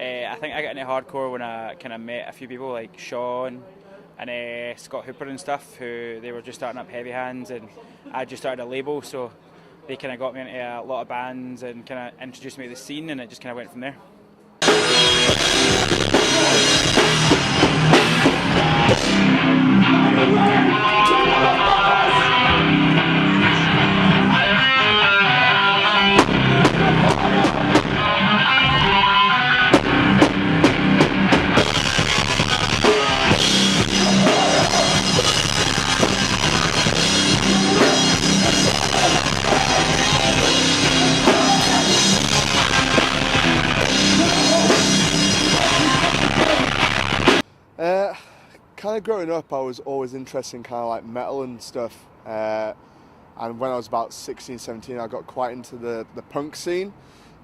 I think I got into hardcore when I kind of met a few people like Sean and Scott Hooper and stuff, who they were just starting up Heavy Hands, and I just started a label, so they kind of got me into a lot of bands and kind of introduced me to the scene, and it just kind of went from there. Kind of growing up, I was always interested in kind of like metal and stuff. And when I was about 16, 17, I got quite into the punk scene.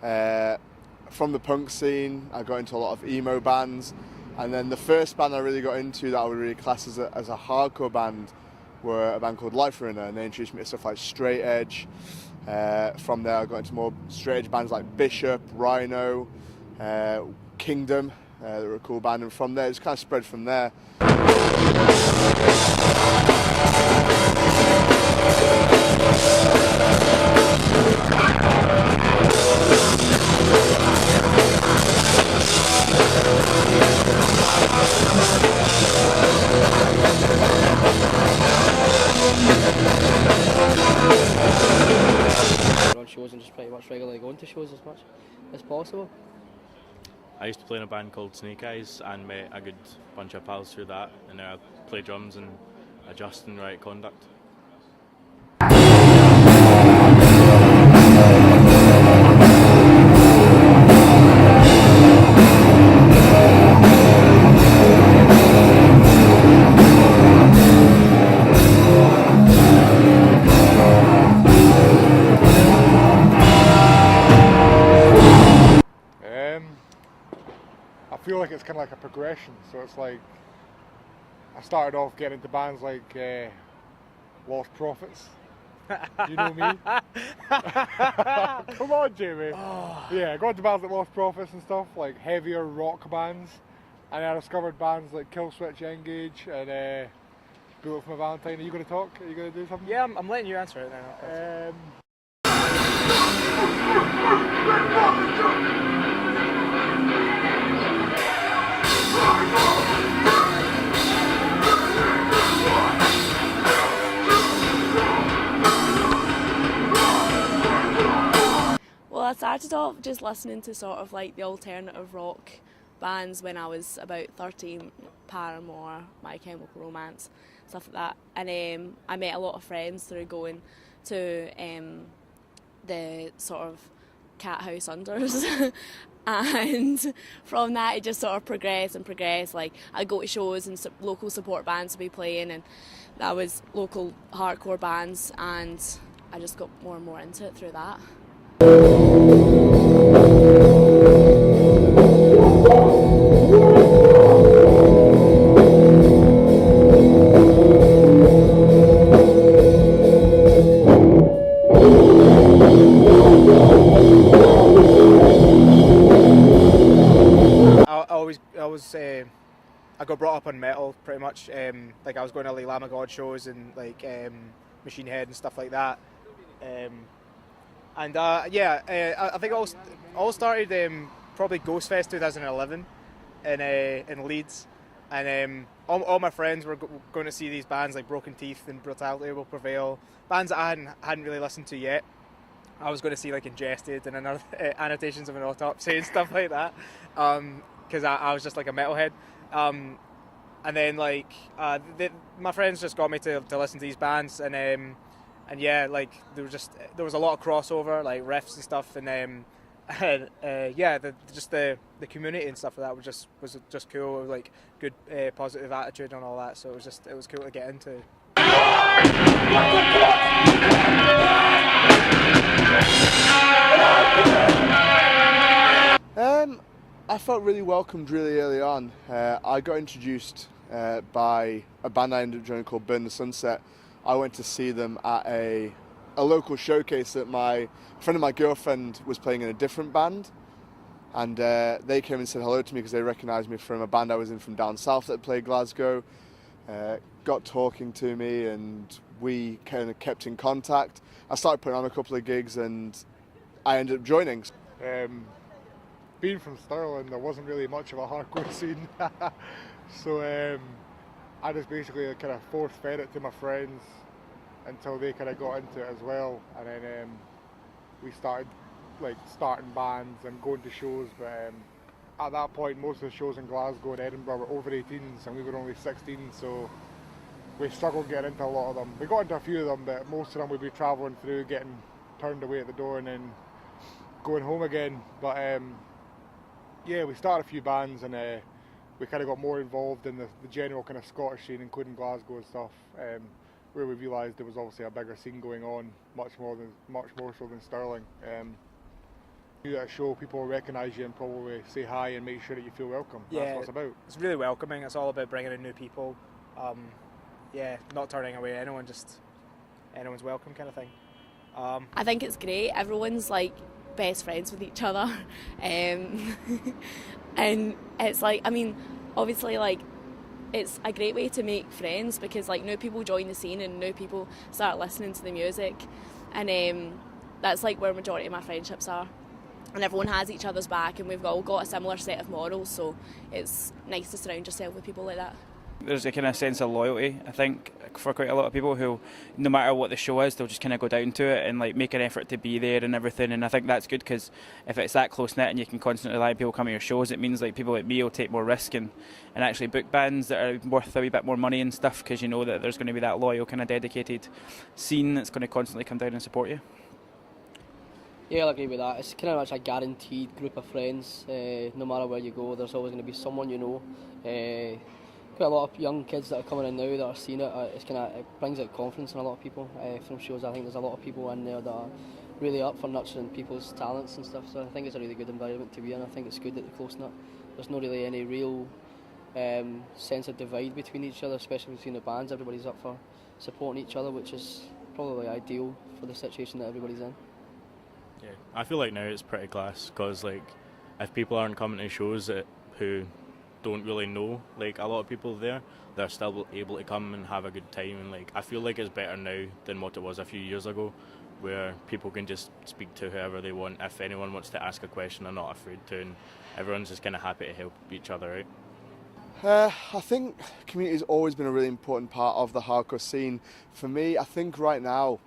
From the punk scene, I got into a lot of emo bands. And then the first band I really got into that I would really class as a hardcore band were a band called Life Ruiner, and they introduced me to stuff like straight edge. From there, I got into more straight edge bands like Bishop, Rhino, Kingdom. They were a cool band, and from there, it's kind of spread from there. On shows and just pretty much regularly going to shows as much as possible. I used to play in a band called Snake Eyes and met a good bunch of pals through that, and now I play drums and adjust and write conduct. I feel like it's kind of like a progression, so it's like I started off getting into bands like Lost Prophets. You know me? Come on, Jamie. Oh. Yeah, I got into bands like Lost Prophets and stuff, like heavier rock bands, and I discovered bands like Killswitch Engage and Bullet for My Valentine. Are you going to talk? Are you going to do something? Yeah, I'm letting you answer it now. Well, I started off just listening to sort of like the alternative rock bands when I was about 13, Paramore, My Chemical Romance, stuff like that. And I met a lot of friends through going to the sort of Cat House Unders. And from that it just sort of progressed and progressed. Like I'd go to shows and local support bands would be playing, and that was local hardcore bands, and I just got more and more into it through that. I got brought up on metal pretty much. Like I was going to like Lamb of God shows and like Machine Head and stuff like that. I think it all started probably Ghost Fest 2011 in Leeds, and all my friends were going to see these bands like Broken Teeth and Brutality Will Prevail, bands that I hadn't really listened to yet. I was going to see like Ingested and another Annotations of an Autopsy and stuff like that, because I was just like a metalhead. And then like my friends just got me to listen to these bands, and yeah, like there was a lot of crossover, like riffs and stuff, and yeah, the community and stuff like that was just cool. It was like good positive attitude and all that, so it was cool to get into. I felt really welcomed really early on. I got introduced by a band I ended up joining called Burn the Sunset. I went to see them at a local showcase that my friend of my girlfriend was playing in a different band. and they came and said hello to me because they recognised me from a band I was in from down south that played Glasgow. Got talking to me, and we kind of kept in contact. I started putting on a couple of gigs, and I ended up joining. Being from Stirling, there wasn't really much of a hardcore scene, so I just basically kind of force-fed it to my friends until they kind of got into it as well, and then we started starting bands and going to shows. But at that point, most of the shows in Glasgow and Edinburgh were over 18s, and we were only 16, so we struggled getting into a lot of them. We got into a few of them, but most of them we'd be travelling through, getting turned away at the door, and then going home again. But yeah, we started a few bands, and we kind of got more involved in the general kind of Scottish scene, including Glasgow and stuff, where we realised there was obviously a bigger scene going on, much more so than Stirling. You at a show, people will recognise you and probably say hi and make sure that you feel welcome. Yeah, that's what it's about. It's really welcoming. It's all about bringing in new people. Yeah, not turning away anyone, just anyone's welcome kind of thing. I think it's great. Everyone's like best friends with each other, and it's like, I mean, obviously, like, it's a great way to make friends because like new people join the scene and new people start listening to the music, and that's like where majority of my friendships are. And everyone has each other's back, and we've all got a similar set of morals, so it's nice to surround yourself with people like that. There's a kind of sense of loyalty, I think, for quite a lot of people who, no matter what the show is, they'll just kind of go down to it and like make an effort to be there and everything. And I think that's good because if it's that close knit and you can constantly rely on people coming to your shows, it means like people like me will take more risk and actually book bands that are worth a wee bit more money and stuff, because you know that there's going to be that loyal kind of dedicated scene that's going to constantly come down and support you. Yeah, I'll agree with that. It's kind of much a guaranteed group of friends. No matter where you go, there's always going to be someone you know. Quite a lot of young kids that are coming in now that are seeing it. It brings out confidence in a lot of people from shows. I think there's a lot of people in there that are really up for nurturing people's talents and stuff. So I think it's a really good environment to be in. I think it's good that they're close knit. There's not really any real sense of divide between each other, especially between the bands. Everybody's up for supporting each other, which is probably ideal for the situation that everybody's in. Yeah, I feel like now it's pretty class because like if people aren't coming to shows who don't really know like a lot of people there, they're still able to come and have a good time, and like I feel like it's better now than what it was a few years ago, where people can just speak to whoever they want. If anyone wants to ask a question, they're not afraid to, and everyone's just kind of happy to help each other out. I think community has always been a really important part of the hardcore scene. For me, I think right now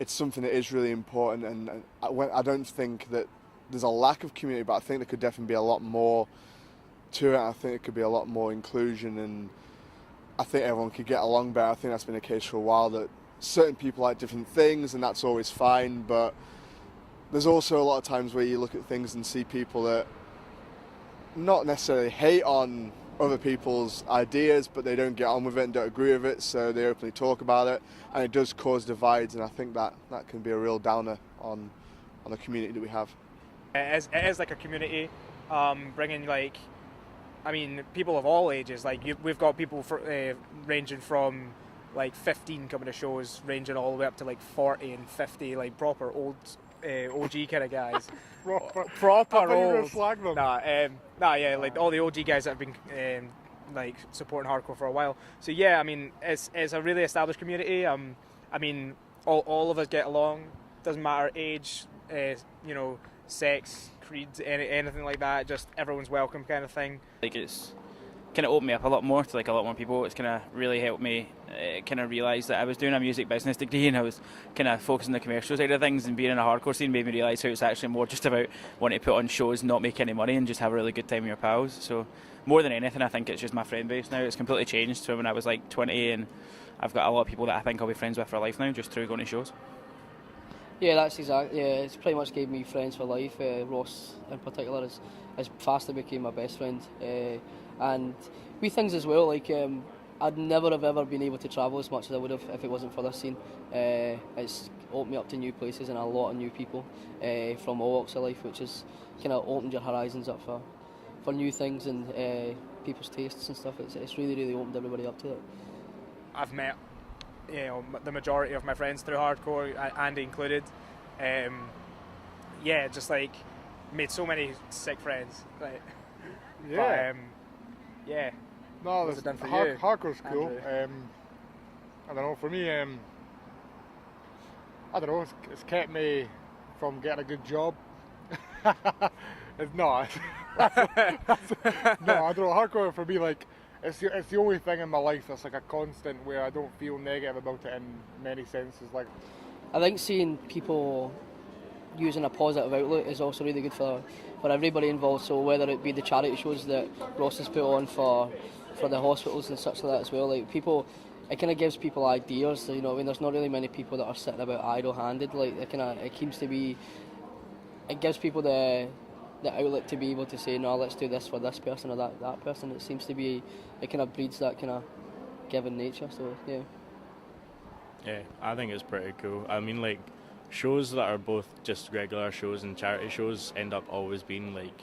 it's something that is really important, and I don't think that there's a lack of community, but I think there could definitely be a lot more to it. I think there could be a lot more inclusion, and I think everyone could get along better. I think that's been the case for a while, that certain people like different things, and that's always fine, but there's also a lot of times where you look at things and see people that not necessarily hate on other people's ideas, but they don't get on with it and don't agree with it, so they openly talk about it, and it does cause divides, and I think that can be a real downer on the community that we have. It is like a community, bringing like, I mean, people of all ages. Like we've got people ranging from like 15 coming to shows, ranging all the way up to like 40 and 50, like proper old OG kind of guys. proper old. Yeah, like all the OG guys that have been like supporting hardcore for a while. So yeah, I mean, it's a really established community. I mean, all of us get along. Doesn't matter age, sex, creed, anything like that. Just everyone's welcome kind of thing. Like it's kind of opened me up a lot more to like a lot more people. It's kind of really helped me kind of realise that I was doing a music business degree, and I was kind of focusing on the commercial side of things, and being in a hardcore scene made me realise how it's actually more just about wanting to put on shows, not make any money, and just have a really good time with your pals. So more than anything, I think it's just my friend base now. It's completely changed from when I was like 20, and I've got a lot of people that I think I'll be friends with for life now just through going to shows. Yeah, that's exactly. Yeah, it's pretty much gave me friends for life. Ross, in particular, has fastly became my best friend, and we things as well. Like I'd never have ever been able to travel as much as I would have if it wasn't for this scene. It's opened me up to new places and a lot of new people from all walks of life, which has kind of opened your horizons up for new things and people's tastes and stuff. It's really opened everybody up to it. I've met the majority of my friends through hardcore, Andy included. Just like made so many sick friends. Like, Yeah. But, yeah. No, What's it done for you, hardcore's cool. Andrew? I don't know, for me, I don't know, it's kept me from getting a good job. It's not. No, I don't know, hardcore for me, like, it's the only thing in my life that's like a constant where I don't feel negative about it in many senses. Like, I think seeing people using a positive outlet is also really good for everybody involved. So whether it be the charity shows that Ross has put on for the hospitals and such like that as well, like people, it kind of gives people ideas. You know, I mean, there's not really many people that are sitting about idle-handed. Like it seems to be, it gives people the outlet to be able to say, no, let's do this for this person or that person. It seems to be, it kind of breeds that kind of giving nature. So yeah. Yeah, I think it's pretty cool. I mean, like, shows that are both just regular shows and charity shows end up always being, like,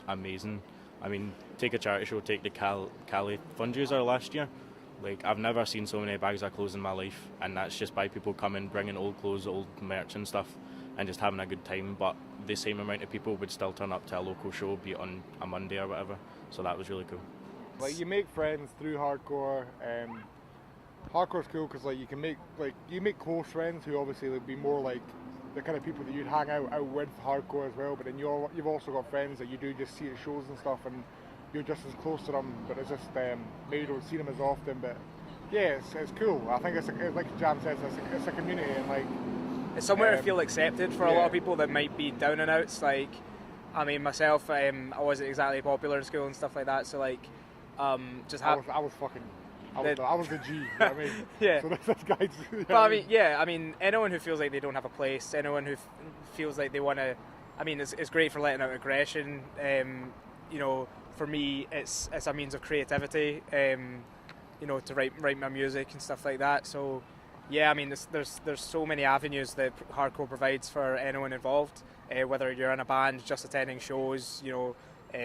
amazing. I mean, take a charity show, take the Cali fundraiser last year. Like, I've never seen so many bags of clothes in my life, and that's just by people coming, bringing old clothes, old merch and stuff, and just having a good time. But the same amount of people would still turn up to a local show, be it on a Monday or whatever. So that was really cool. like you make friends through hardcore. Hardcore's cool because like you make close friends who obviously would be more like the kind of people that you'd hang out with hardcore as well. But then you've also got friends that you do just see at shows and stuff, and you're just as close to them. But it's just maybe you don't see them as often. But yeah, it's cool. I think it's like Jam says, it's a community, and like it's somewhere to feel accepted for a lot yeah. of people that might be down and outs. Like, I mean, myself, I wasn't exactly popular in school and stuff like that. So like, just have. I was the G. You know what I mean? Yeah. So that's guys. You know But I mean, yeah, I mean, anyone who feels like they don't have a place, anyone who feels like they want to, I mean, it's great for letting out aggression. You know, for me, it's a means of creativity. You know, to write my music and stuff like that. So, yeah, I mean, there's so many avenues that hardcore provides for anyone involved. Whether you're in a band, just attending shows, you know,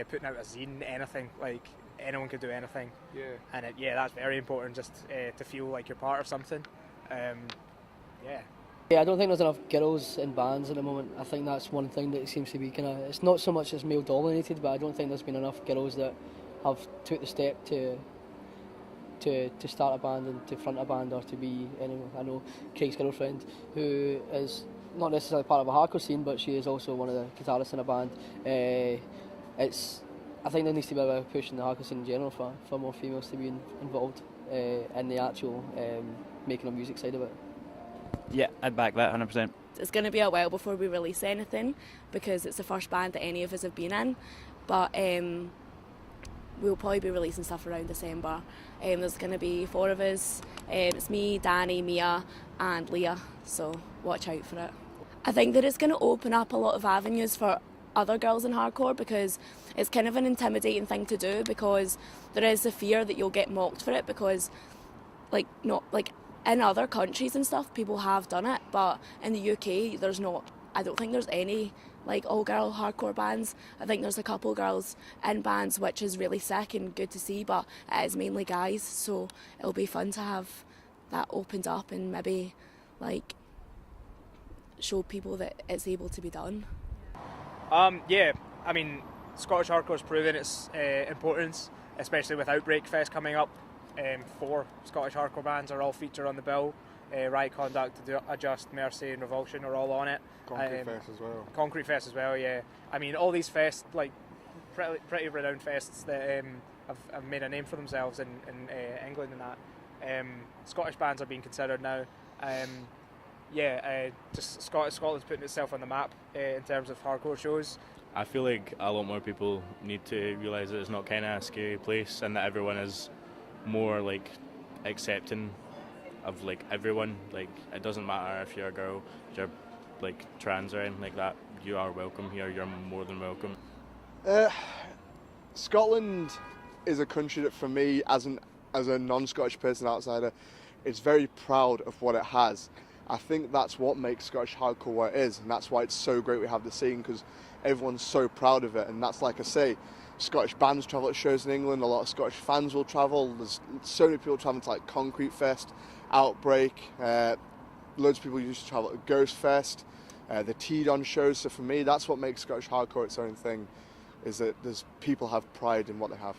putting out a zine, anything, like. Anyone can do anything, and that's very important, just to feel like you're part of something. Yeah, I don't think there's enough girls in bands at the moment. I think that's one thing that seems to be kind of, it's not so much as male dominated, but I don't think there's been enough girls that have took the step to start a band and to front a band or to be anyone. I know Craig's girlfriend, who is not necessarily part of a hardcore scene, but she is also one of the guitarists in a band. I think there needs to be a push in the hardcore scene in general for more females to be involved in the actual making of music side of it. Yeah, I'd back that 100%. It's going to be a while before we release anything because it's the first band that any of us have been in, but we'll probably be releasing stuff around December. There's going to be 4 of us. It's me, Danny, Mia and Leah, so watch out for it. I think that it's going to open up a lot of avenues for other girls in hardcore because it's kind of an intimidating thing to do because there is the fear that you'll get mocked for it because like not like in other countries and stuff people have done it, but in the UK I don't think there's any like all girl hardcore bands. I think there's a couple girls in bands, which is really sick and good to see, but it is mainly guys, so it'll be fun to have that opened up and maybe like show people that it's able to be done. Yeah, I mean, Scottish hardcore's proven its importance, especially with Outbreak Fest coming up. 4 Scottish hardcore bands are all featured on the bill. Riot Conduct, Adjust, Mercy and Revulsion are all on it. Concrete Fest as well, yeah. I mean, all these fests, like pretty renowned fests that have made a name for themselves in England and that. Scottish bands are being considered now. Just Scotland's putting itself on the map in terms of hardcore shows. I feel like a lot more people need to realise that it's not kind of a scary place and that everyone is more like accepting of like everyone. Like it doesn't matter if you're a girl, if you're like trans or anything like that, you are welcome here, you're more than welcome. Scotland is a country that for me as a non-Scottish person outsider, it's very proud of what it has. I think that's what makes Scottish hardcore what it is, and that's why it's so great we have the scene, because everyone's so proud of it. And that's, like I say, Scottish bands travel at shows in England, a lot of Scottish fans will travel, there's so many people traveling to like Concrete Fest, Outbreak, loads of people used to travel to Ghost Fest, the teed on shows. So for me, that's what makes Scottish hardcore its own thing, is that there's people have pride in what they have.